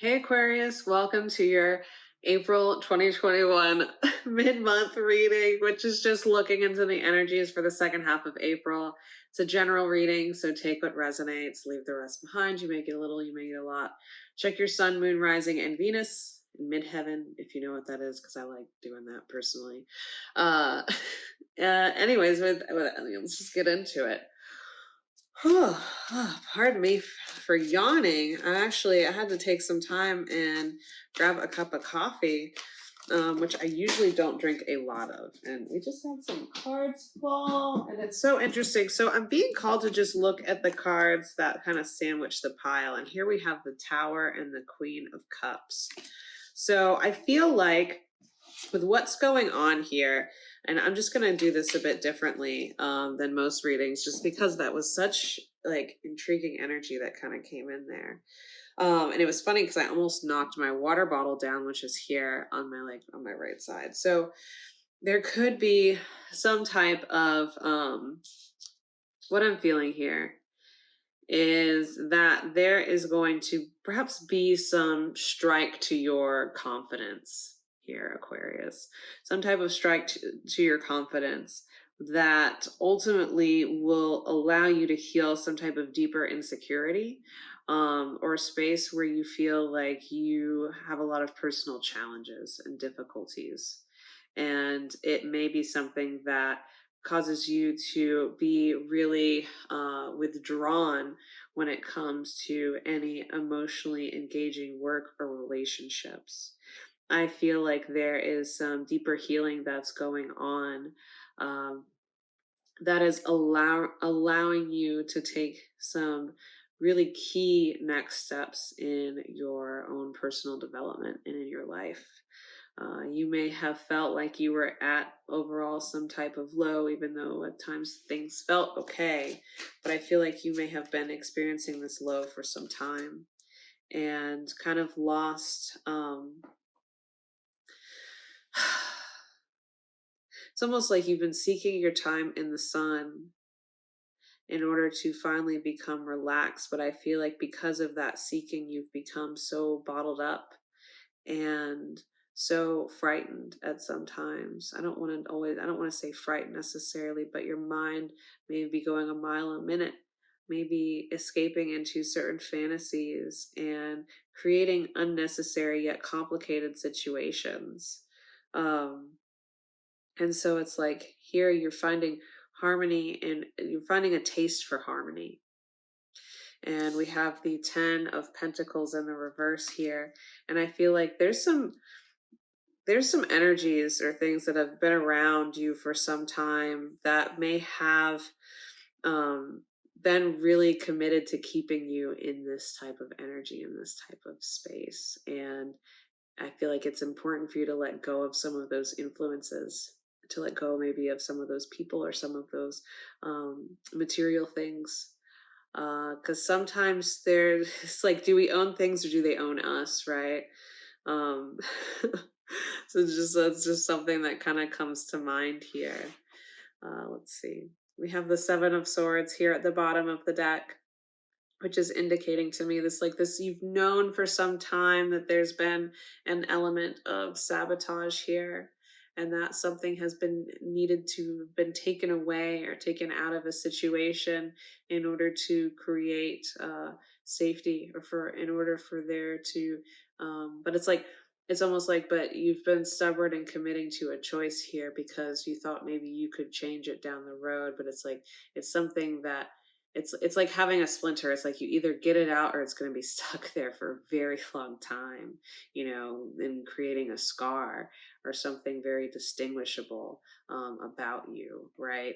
Hey Aquarius, welcome to your April 2021 mid-month reading, which is just looking into the energies for the second half of April. It's a general reading, so take what resonates, leave the rest behind. You may get a little, you may get a lot. Check your sun, moon, rising, and Venus in midheaven, if you know what that is, because I like doing that personally. Anyways, let's just get into it. Pardon me for yawning. I had to take some time and grab a cup of coffee, which I usually don't drink a lot of. And we just had some cards fall, and it's so interesting. So I'm being called to just look at the cards that kind of sandwich the pile. And here we have the Tower and the Queen of Cups. So I feel like with what's going on here, and I'm just going to do this a bit differently than most readings, just because that was such like intriguing energy that kind of came in there. And it was funny because I almost knocked my water bottle down, which is here on my right side. So there could be some type of what I'm feeling here is that there is going to perhaps be some strike to your confidence here, Aquarius. Some type of strike to your confidence that ultimately will allow you to heal some type of deeper insecurity, or a space where you feel like you have a lot of personal challenges and difficulties. And it may be something that causes you to be really withdrawn when it comes to any emotionally engaging work or relationships. I feel like there is some deeper healing that's going on, that is allowing you to take some really key next steps in your own personal development and in your life. You may have felt like you were at overall some type of low, even though at times things felt okay. But I feel like you may have been experiencing this low for some time and kind of lost. It's almost like you've been seeking your time in the sun in order to finally become relaxed. But I feel like because of that seeking, you've become so bottled up and so frightened at some times. I don't want to say frightened necessarily, but your mind may be going a mile a minute, maybe escaping into certain fantasies and creating unnecessary yet complicated situations. And so it's like here you're finding harmony and you're finding a taste for harmony. And we have the 10 of Pentacles in the reverse here. And I feel like there's some energies or things that have been around you for some time that may have been really committed to keeping you in this type of energy, in this type of space. And I feel like it's important for you to let go of some of those influences, to let go maybe of some of those people or some of those material things. Because sometimes it's like, do we own things or do they own us, right? So that's just something that kind of comes to mind here. Let's see. We have the 7 of Swords here at the bottom of the deck, which is indicating to me this you've known for some time that there's been an element of sabotage here, and that something has been needed to have been taken away or taken out of a situation in order to create safety, or in order for there to but it's almost like, but you've been stubborn and committing to a choice here because you thought maybe you could change it down the road. But it's like, it's something that it's like having a splinter. It's like you either get it out or it's going to be stuck there for a very long time, and creating a scar or something very distinguishable about you, right?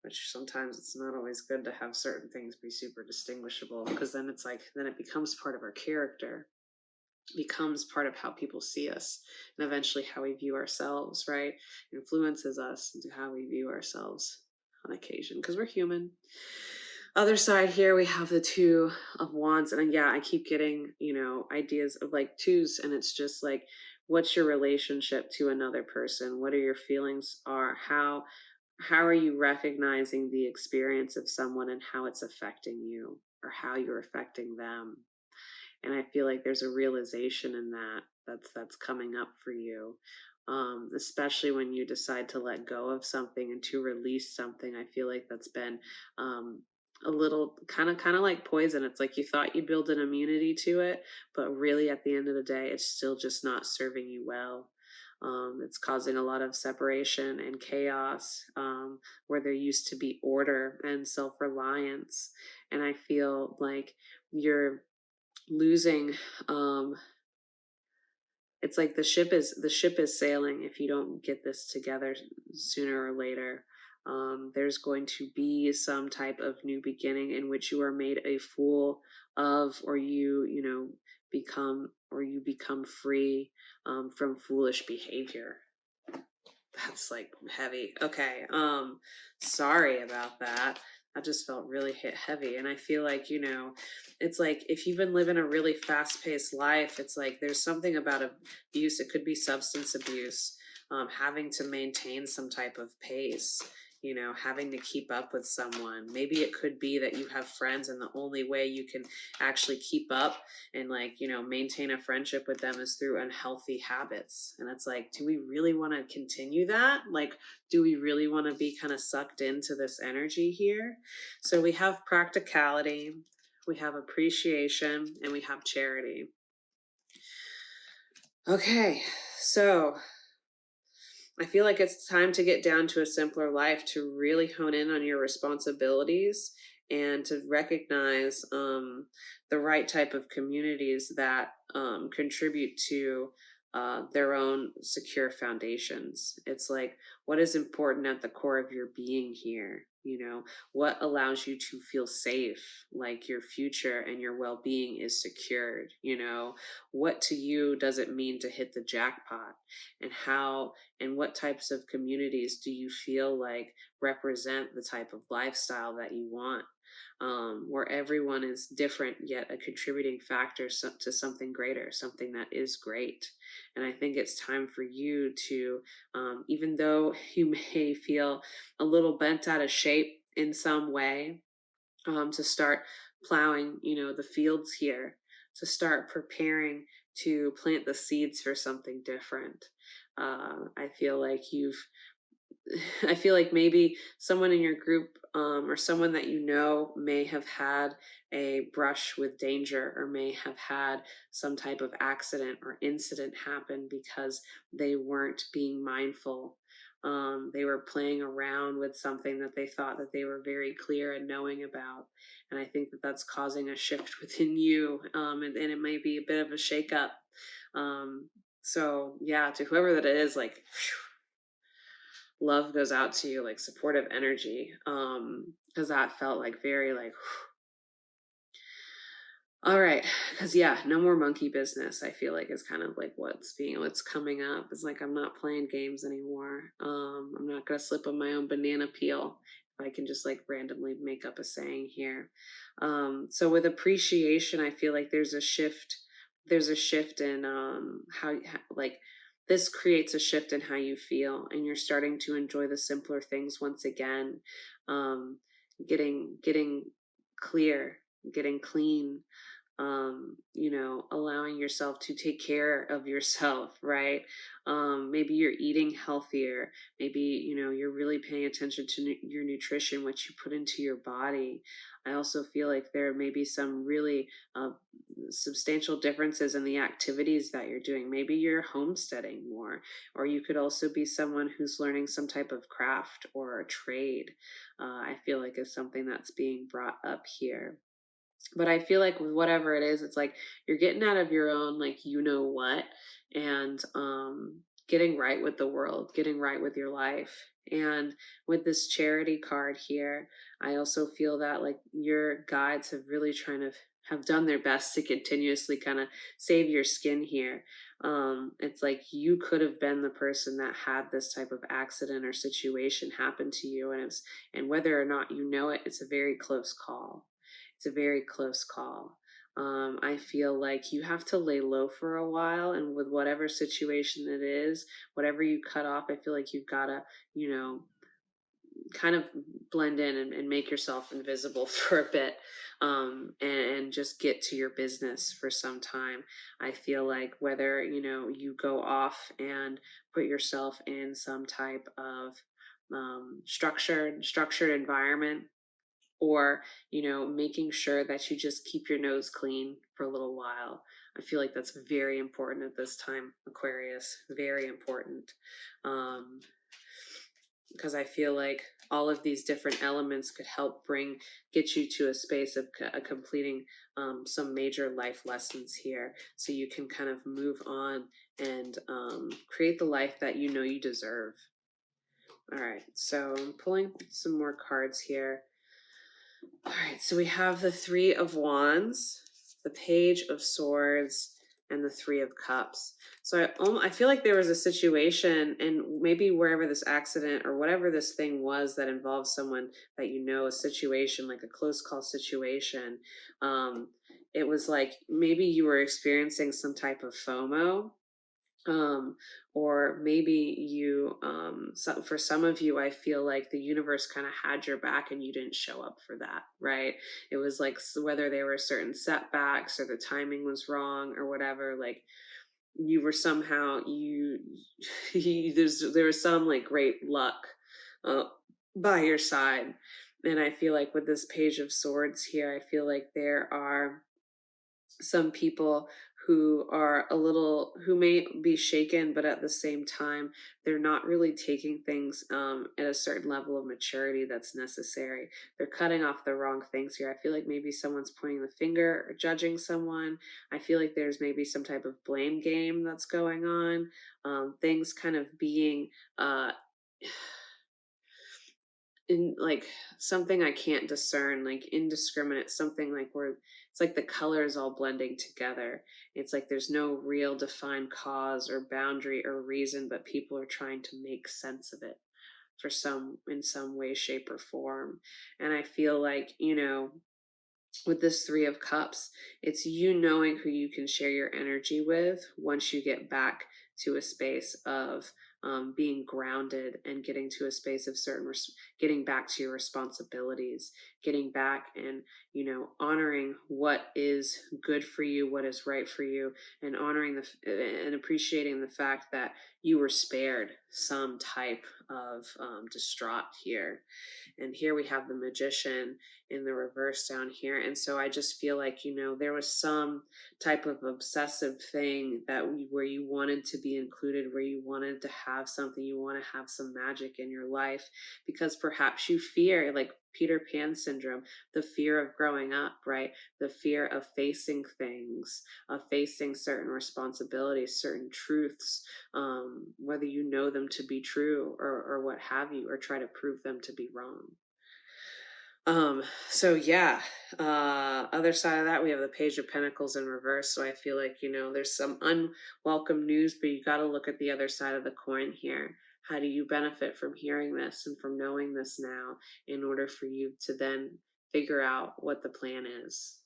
Which sometimes it's not always good to have certain things be super distinguishable, because then it becomes part of our character, becomes part of how people see us, and eventually how we view ourselves, right? Influences us into how we view ourselves on occasion, because we're human. Other side here, we have the 2 of Wands, and yeah, I keep getting, ideas of like twos, and it's just like, what's your relationship to another person? What are your feelings are? How are you recognizing the experience of someone and how it's affecting you, or how you're affecting them? And I feel like there's a realization in that's coming up for you. Especially when you decide to let go of something and to release something. I feel like that's been a little kind of like poison. It's like you thought you build an immunity to it, but really at the end of the day, it's still just not serving you well. It's causing a lot of separation and chaos, where there used to be order and self-reliance. And I feel like you're losing, it's like the ship is sailing if you don't get this together sooner or later. There's going to be some type of new beginning in which you are made a fool of, or you become free from foolish behavior. That's like heavy. Okay. Sorry about that. I just felt really hit heavy. And I feel like, it's like if you've been living a really fast paced life, it's like there's something about abuse. It could be substance abuse, having to maintain some type of pace, having to keep up with someone. Maybe it could be that you have friends and the only way you can actually keep up and maintain a friendship with them is through unhealthy habits. And it's like, do we really want to continue that? Like, do we really want to be kind of sucked into this energy here? So we have practicality, we have appreciation, and we have charity. Okay, so I feel like it's time to get down to a simpler life, to really hone in on your responsibilities and to recognize the right type of communities that contribute to their own secure foundations. It's like, what is important at the core of your being here? What allows you to feel safe, like your future and your well-being is secured? What to you does it mean to hit the jackpot? And how and what types of communities do you feel like represent the type of lifestyle that you want? Where everyone is different, yet a contributing factor to something greater, something that is great. And I think it's time for you to, even though you may feel a little bent out of shape in some way, to start plowing, the fields here, to start preparing to plant the seeds for something different. I feel like I feel like maybe someone in your group, or someone that may have had a brush with danger, or may have had some type of accident or incident happen because they weren't being mindful. They were playing around with something that they thought that they were very clear and knowing about. And I think that that's causing a shift within you, and it may be a bit of a shakeup. So yeah, to whoever that is, like, whew, love goes out to you, like supportive energy, because that felt like very like all right, because yeah, no more monkey business. I feel like is kind of like what's coming up. It's like I'm not playing games anymore. I'm not gonna slip on my own banana peel if I can just like randomly make up a saying here. So with appreciation, I feel like there's a shift. There's a shift in how like this creates a shift in how you feel, and you're starting to enjoy the simpler things once again. Getting clear, getting clean, allowing yourself to take care of yourself, right? Maybe you're eating healthier. Maybe, you're really paying attention to your nutrition, what you put into your body. I also feel like there may be some really substantial differences in the activities that you're doing. Maybe you're homesteading more, or you could also be someone who's learning some type of craft or a trade. I feel like is something that's being brought up here. But I feel like with whatever it is, it's like you're getting out of your own, like, what, and getting right with the world, getting right with your life. And with this charity card here, I also feel that like your guides have really trying to have done their best to continuously kind of save your skin here. It's like you could have been the person that had this type of accident or situation happen to you, and whether or not you know it, it's a very close call. It's a very close call. I feel like you have to lay low for a while, and with whatever situation it is, whatever you cut off, I feel like you've got to, kind of blend in and make yourself invisible for a bit, and just get to your business for some time. I feel like whether, you go off and put yourself in some type of structured environment, or making sure that you just keep your nose clean for a little while. I feel like that's very important at this time, Aquarius. Very important. Because I feel like all of these different elements could help get you to a space of completing some major life lessons here, so you can kind of move on and create the life that you deserve. All right, so I'm pulling some more cards here. All right, so we have the Three of Wands, the Page of Swords, and the Three of Cups. So I feel like there was a situation, and maybe wherever this accident or whatever this thing was that involved someone that a situation, like a close call situation, it was like maybe you were experiencing some type of FOMO, or maybe for some of you, I feel like the universe kind of had your back and you didn't show up for that, right? It was like whether there were certain setbacks or the timing was wrong or whatever, like you were somehow there was some like great luck by your side. And I feel like with this Page of Swords here, I feel like there are some people who may be shaken, but at the same time, they're not really taking things at a certain level of maturity that's necessary. They're cutting off the wrong things here. I feel like maybe someone's pointing the finger or judging someone. I feel like there's maybe some type of blame game that's going on. Things kind of being in like something I can't discern, like indiscriminate, something like where it's like the colors all blending together. It's like there's no real defined cause or boundary or reason, but people are trying to make sense of it in some way, shape, or form. And I feel like, with this Three of Cups, it's you knowing who you can share your energy with once you get back to a space of being grounded and getting to a space of getting back to your responsibilities, getting back and, honoring what is good for you, what is right for you, and honoring and appreciating the fact that you were spared some type of distraught here. And here we have the Magician in the reverse down here. And so I just feel like, there was some type of obsessive thing where you wanted to be included, where you wanted to have something, you want to have some magic in your life, because perhaps you fear, like Peter Pan syndrome, the fear of growing up, right? The fear of facing things, of facing certain responsibilities, certain truths, whether you know them to be true or what have you, or try to prove them to be wrong. So yeah, other side of that, we have the Page of Pentacles in reverse. So I feel like, there's some unwelcome news, but you got to look at the other side of the coin here. How do you benefit from hearing this and from knowing this now in order for you to then figure out what the plan is?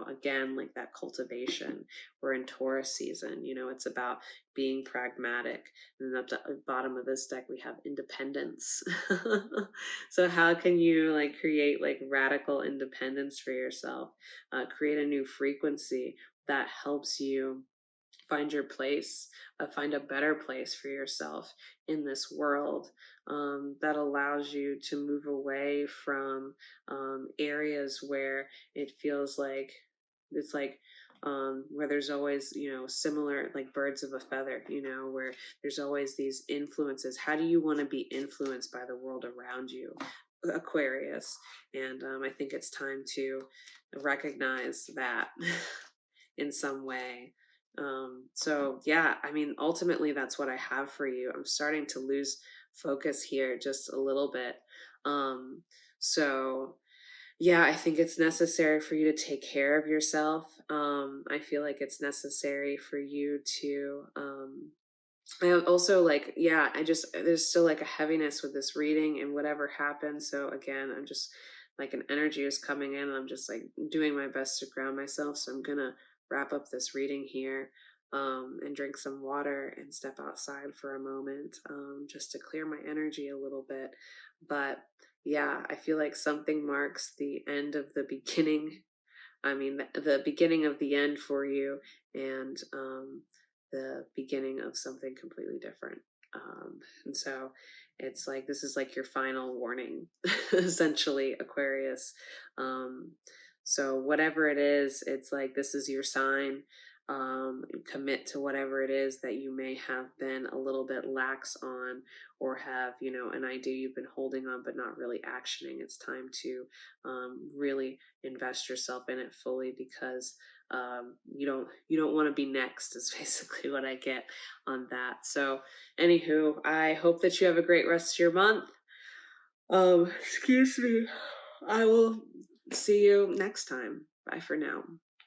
Again, like that cultivation. We're in Taurus season, it's about being pragmatic. And then at the bottom of this deck, we have independence. So how can you create radical independence for yourself? Create a new frequency that helps you find your place, find a better place for yourself in this world, that allows you to move away from areas where it feels like it's like where there's always, similar, like birds of a feather, where there's always these influences. How do you want to be influenced by the world around you, Aquarius? And I think it's time to recognize that in some way. So yeah, I mean, ultimately that's what I have for you. I'm starting to lose focus here just a little bit. So yeah, I think it's necessary for you to take care of yourself. I feel like it's necessary for you to, I also there's still like a heaviness with this reading and whatever happened. So again, I'm just like an energy is coming in and I'm just like doing my best to ground myself. So I'm going to wrap up this reading here, and drink some water and step outside for a moment, just to clear my energy a little bit. But yeah, I feel like something marks the end of the beginning. I mean, the beginning of the end for you, and the beginning of something completely different. And so it's like this is like your final warning, essentially, Aquarius. Um, so whatever it is, it's like this is your sign. Commit to whatever it is that you may have been a little bit lax on, or have, you know, an idea you've been holding on but not really actioning. It's time to really invest yourself in it fully, because you don't want to be next is basically what I get on that. So anywho, I hope that you have a great rest of your month. Excuse me. I will see you next time. Bye for now.